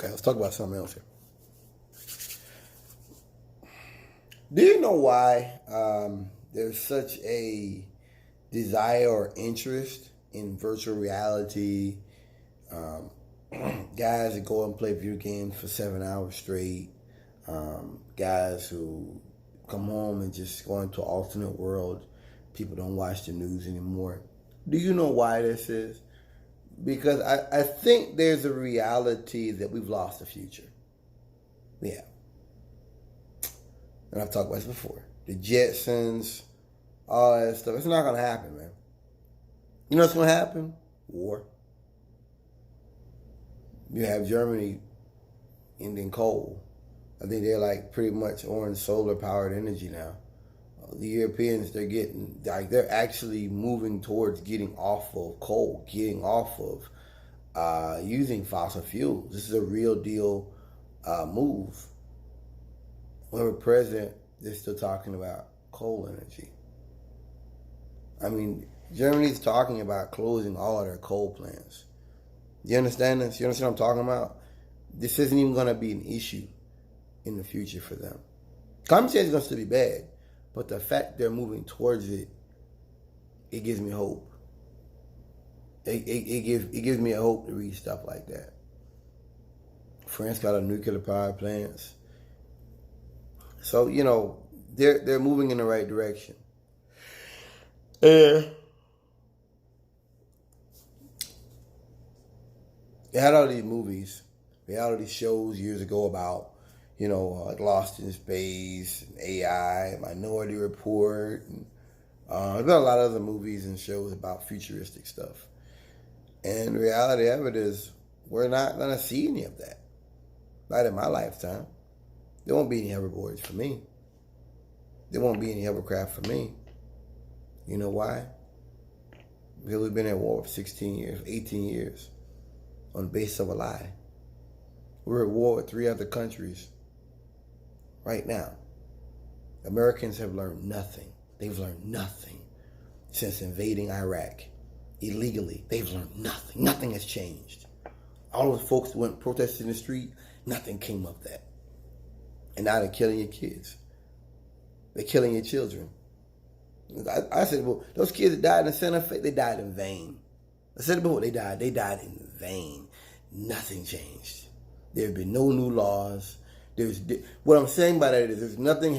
Okay, let's talk about something else here. Do you know why there's such a desire or interest in virtual reality? Um, Guys that go and play video games for 7 hours straight. Guys who come home and just go into an alternate world. People don't watch the news anymore. Do you know why this is? Because I think there's a reality that we've lost the future. We have. And I've talked about this before. The Jetsons, all that stuff. It's not going to happen, man. You know what's going to happen? War. You have Germany ending coal. I think they're like pretty much on solar powered energy now. The Europeans, they're actually moving towards getting off of coal, getting off of using fossil fuels. This is a real deal move. Whoever president, they're still talking about coal energy. I mean, Germany's talking about closing all of their coal plants. Do you understand this? You understand what I'm talking about? This isn't even going to be an issue in the future for them. Climate change is going to still be bad, but the fact they're moving towards it, it gives me hope. It gives me a hope to read stuff like that. France got a nuclear power plants. So, you know, they're moving in the right direction. They had all these movies, reality shows years ago about, you know, like Lost in Space, AI, Minority Report. And, there's been a lot of other movies and shows about futuristic stuff. And the reality of it is we're not going to see any of that. Not in my lifetime. There won't be any hoverboards for me. There won't be any hovercraft for me. You know why? Because we've been at war for 16 years, 18 years on the basis of a lie. We're at war with 3 other countries right now. Americans have learned nothing. They've learned nothing since invading Iraq illegally. They've learned nothing. Nothing has changed. All those folks that went protesting in the street, nothing came of that. And now they're killing your kids. They're killing your children. I said, well, those kids that died in Santa Fe, they died in vain. I said it before, they died in vain. Nothing changed. There have been no new laws. What I'm saying by that is there's nothing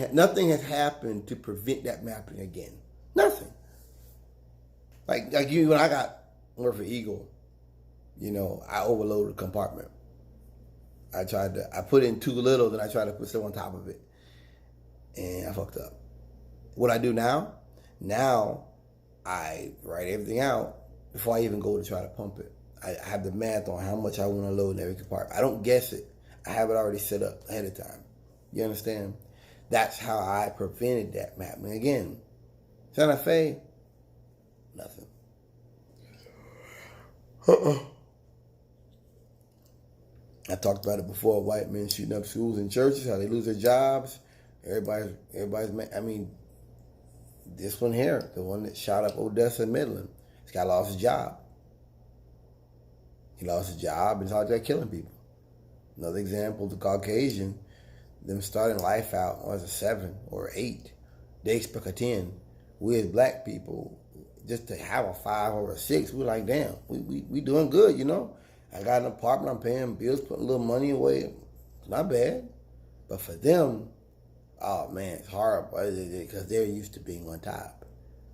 has happened to prevent that from happening again. Nothing. Like you, when I worked for Eagle, you know, I overloaded a compartment. I put in too little, then I tried to put stuff on top of it. And I fucked up. What I do now? Now, I write everything out before I even go to try to pump it. I have the math on how much I want to load in every compartment. I don't guess it. I have it already set up ahead of time. You understand? That's how I prevented that from happening again. Santa Fe, nothing. I talked about it before. White men shooting up schools and churches, how they lose their jobs. Everybody's. I mean, this one here, the one that shot up Odessa and Midland, this guy lost his job. He lost his job and started killing people. Another example, the Caucasian, them starting life out as a 7 or 8, they expect a 10. We as black people, just to have a 5 or a 6, we're like, damn, we doing good, you know. I got an apartment, I'm paying bills, putting a little money away. It's not bad. But for them, oh man, it's horrible because they're used to being on top.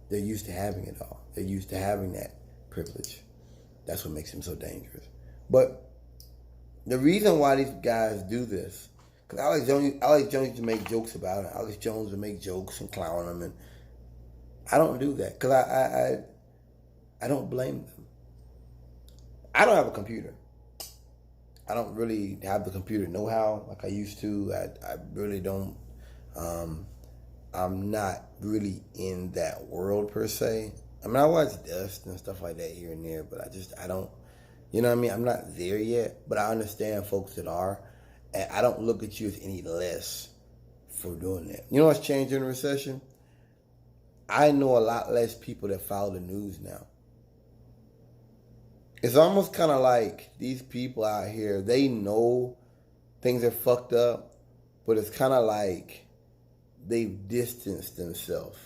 They're used to having it all. They're used to having that privilege. That's what makes them so dangerous. But the reason why these guys do this, because Alex Jones used to make jokes about it. Alex Jones would make jokes and clown them, and I don't do that because I don't blame them. I don't have a computer. I don't really have the computer know-how like I used to. I really don't. I'm not really in that world per se. I mean, I watch Dust and stuff like that here and there, but I don't, you know what I mean? I'm not there yet, but I understand folks that are, and I don't look at you as any less for doing that. You know what's changed in the recession? I know a lot less people that follow the news now. It's almost kind of like these people out here, they know things are fucked up, but it's kind of like they've distanced themselves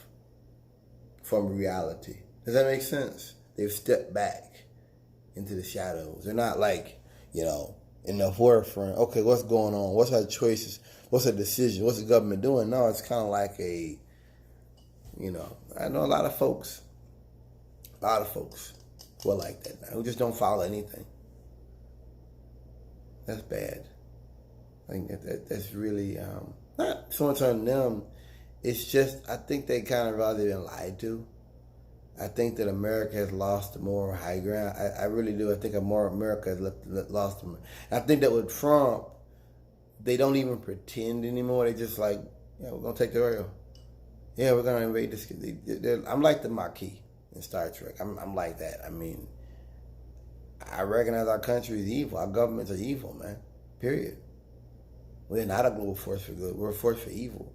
from reality. Does that make sense? They've stepped back into the shadows. They're not like, in the forefront. Okay, what's going on? What's our choices? What's our decision? What's the government doing? No, it's kind of like I know a lot of folks who are like that now, who just don't follow anything. That's bad. I think that's really, not so much on them. It's just, I think they kind of realize they've been lied to. I think that America has lost the moral high ground. I really do. I think America has lost them. I think that with Trump, they don't even pretend anymore. They just like, we're going to take the oil. Yeah, we're going to invade this. I'm like the Maquis in Star Trek. I'm like that. I mean, I recognize our country is evil. Our governments are evil, man. Period. We're not a global force for good. We're a force for evil.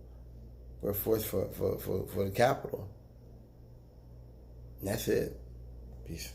We're a force for the capital. And that's it. Peace.